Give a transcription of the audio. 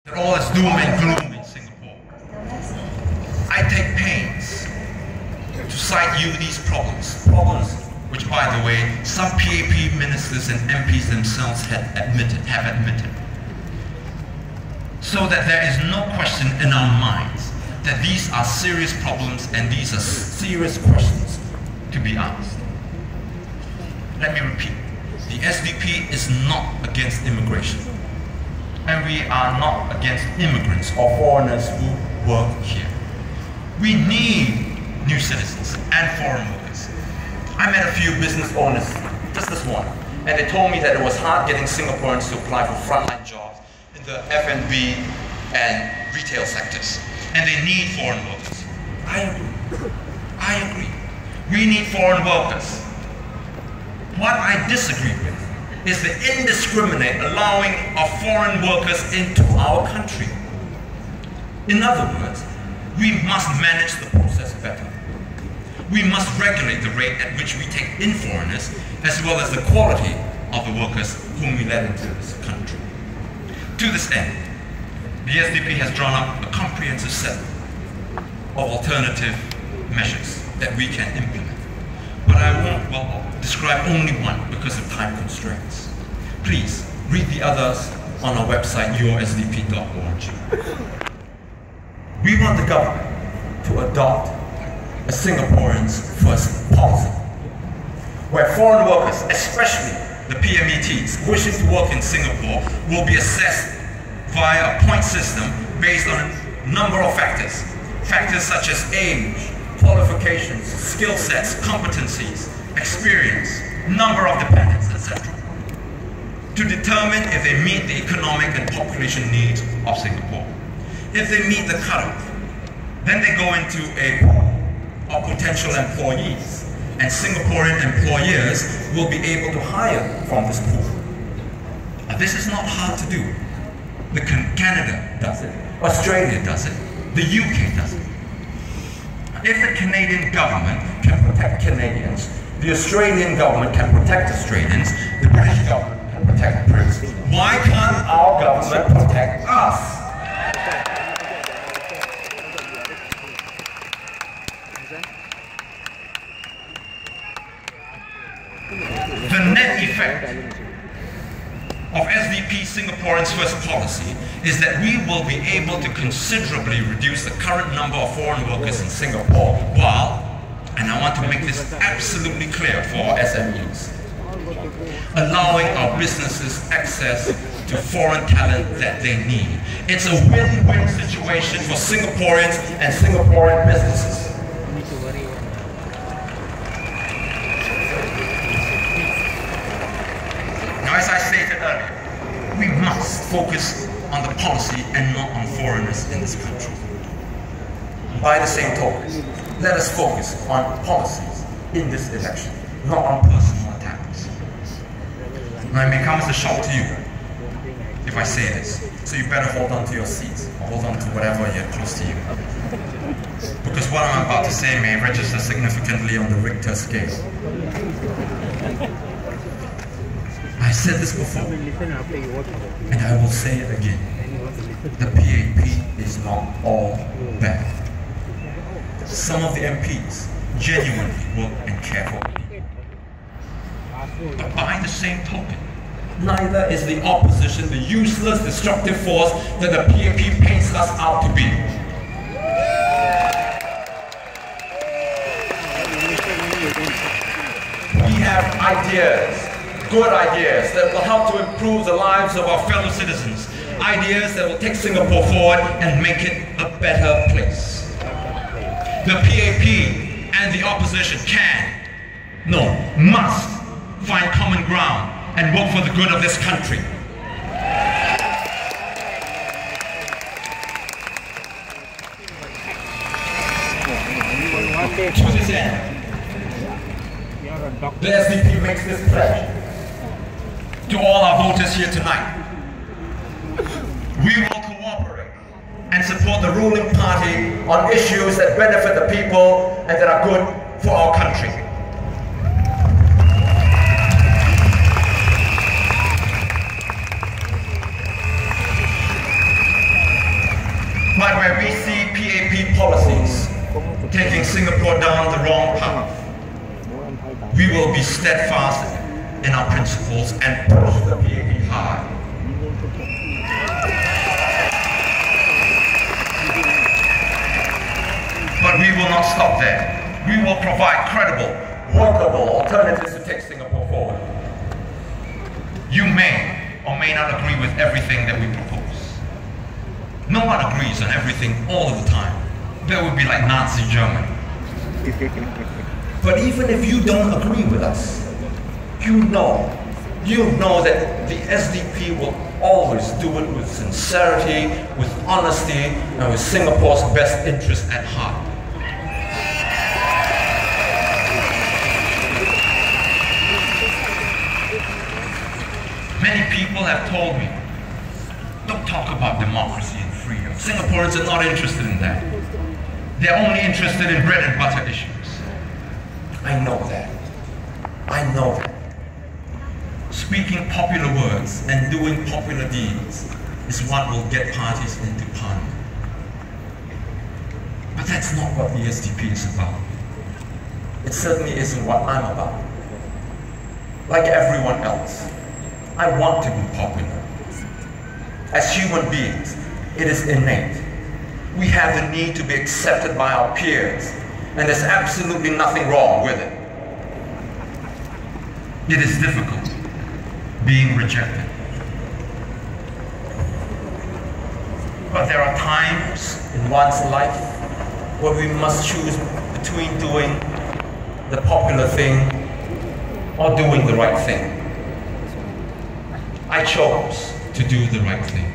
that all is doom and gloom in Singapore. I take pains to cite you these problems which, by the way, some PAP ministers and MPs themselves have admitted, so that there is no question in our minds that these are serious problems and these are serious questions to be asked. Let me repeat, the SDP is not against immigration, and we are not against immigrants or foreigners who work here. We need new citizens and foreign workers. I met a few business owners just this morning, and they told me that it was hard getting Singaporeans to apply for frontline jobs in the F&B and retail sectors, and they need foreign workers. I agree. We need foreign workers. What I disagree with is the indiscriminate allowing of foreign workers into our country. In other words, we must manage the process better. We must regulate the rate at which we take in foreigners, as well as the quality of the workers whom we let into this country. To this end, the SDP has drawn up a comprehensive set of alternative measures that we can implement. But I won't describe only one because of time constraints. Please read the others on our website, yoursdp.org. We want the government to adopt a Singaporeans First policy, where foreign workers, especially the PMETs wishing to work in Singapore, will be assessed via a point system based on a number of factors. Factors such as age, qualifications, skill sets, competencies, experience, number of dependents, etc., to determine if they meet the economic and population needs of Singapore. If they meet the cutoff, then they go into a pool of potential employees, and Singaporean employers will be able to hire from this pool. Now, this is not hard to do. Canada does it, Australia does it, the UK does it. If the Canadian government can protect Canadians, the Australian government can protect Australians, the British government can protect Brits, why can't our government protect us? The net effect of SDP Singaporeans First policy is that we will be able to considerably reduce the current number of foreign workers in Singapore while, and I want to make this absolutely clear for our SMEs, allowing our businesses access to foreign talent that they need. It's a win-win situation for Singaporeans and Singaporean businesses. Now, as I stated earlier, we must focus on the policy and not on foreigners in this country. By the same token, let us focus on policies in this election, not on personal attacks. Now, it may come as a shock to you if I say this, so you better hold on to your seats or hold on to whatever you're close to you. Because what I'm about to say may register significantly on the Richter scale. I said this before, and I will say it again. The PAP is not all bad. Some of the MPs genuinely work and care for people. But by the same token, neither is the opposition the useless, destructive force that the PAP paints us out to be. We have ideas, good ideas that will help to improve the lives of our fellow citizens. Ideas that will take Singapore forward and make it a better place. The PAP and the opposition must find common ground and work for the good of this country. To this end, the SDP makes this pledge to all our voters here tonight. We will cooperate and support the ruling party on issues that benefit the people and that are good for our country. where we see PAP policies taking Singapore down the wrong path, we will be steadfast in our principles and push the PAP hard. But we will not stop there. We will provide credible, workable alternatives to take Singapore forward. You may or may not agree with everything that we propose. No one agrees on everything all of the time. That would be like Nazi Germany. But even if you don't agree with us, you know that the SDP will always do it with sincerity, with honesty, and with Singapore's best interest at heart. Many people have told me, don't talk about democracy and freedom. Singaporeans are not interested in that. They're only interested in bread and butter issues. I know that. I know that. Speaking popular words and doing popular deeds is what will get parties into parliament. But that's not what the SDP is about. It certainly isn't what I'm about. Like everyone else, I want to be popular. As human beings, it is innate. We have the need to be accepted by our peers, and there's absolutely nothing wrong with it. It is difficult being rejected. But there are times in one's life where we must choose between doing the popular thing or doing the right thing. I chose to do the right thing.